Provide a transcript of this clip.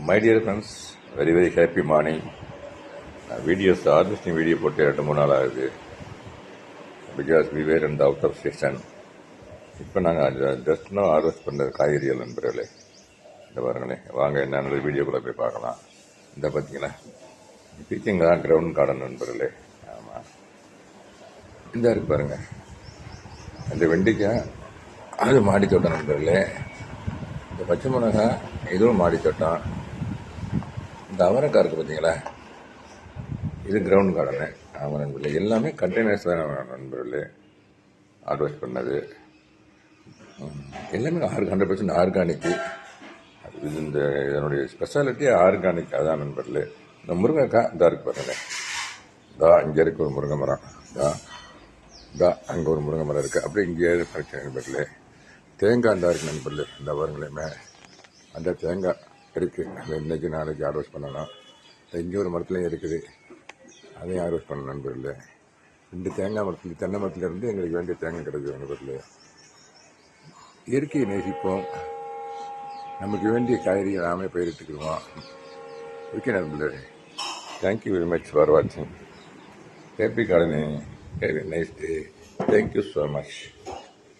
My dear friends, very happy morning. Videos, harvesting video போட்டு 2-3 நாள் ஆகுது. Because we were in the out of season. இப்போ நாங்கள் just no harvest பண்ணுற காய்கறிகள் நண்பர்களே. இந்த பாருங்களேன், வாங்க என்னென்ன வீடியோக்குள்ளே போய் பார்க்கலாம். இந்த பார்த்தீங்களா, பீச்சிங் தான் கிரவுண்ட் கார்டன் நண்பர்களே. ஆமாம், இந்த இருக்கு பாருங்க, இந்த வெண்டிக்காய் அது மாடி தோட்டம் நண்பர்களே. இந்த பச்சை மிளகாய் இதுவும் மாடி தோட்டம். இந்த அவரைக்காய் இருக்குது பார்த்தீங்களா, இது கிரவுண்ட் கார்டனு. ஆமாம் நண்பர்களே, எல்லாமே கண்டெய்னர்ஸ் தான் நண்பர்களே ஹார்வெஸ்ட் பண்ணது. எல்லாமே 100% ஆர்கானிக்கு. இது இந்த இதனுடைய ஸ்பெஷாலிட்டி ஆர்கானிக். அதான் நண்பர்களே. இந்த முருங்கைக்காய் இதா இருக்கு பாருங்க, இங்கே இருக்கு ஒரு முருங்கை மரம், அங்கே ஒரு முருங்கை மரம் இருக்குது. அப்படியே இங்கே பிரச்சனை நண்பர்களே. தேங்காய் இந்த இருக்கு நண்பர்களே, இந்த பாருங்களேமே, அந்த தேங்காய் இருக்குது. அது இன்றைக்கி நாளைக்கு ஹார்வெஸ்ட் பண்ணலாம். இங்கே ஒரு மரத்துலையும் இருக்குது, அதையும் ஹார்வெஸ்ட் பண்ணணும் நண்பர்களே. 2 தேங்காய் மரத்தில், தென்னை மரத்துலேருந்து எங்களுக்கு வேண்டிய தேங்காய் கிடைக்குது நண்பர்களே. இயற்கையை நேசிப்போம், நமக்கு வேண்டிய காய்கறிகள் நாமே பயிரிட்டுக்குவோம். ஓகே நண்பர்களே, தேங்க்யூ வெரி மச் ஃபார் வாட்சிங். Happy gardening, have a nice day. Thank you so much.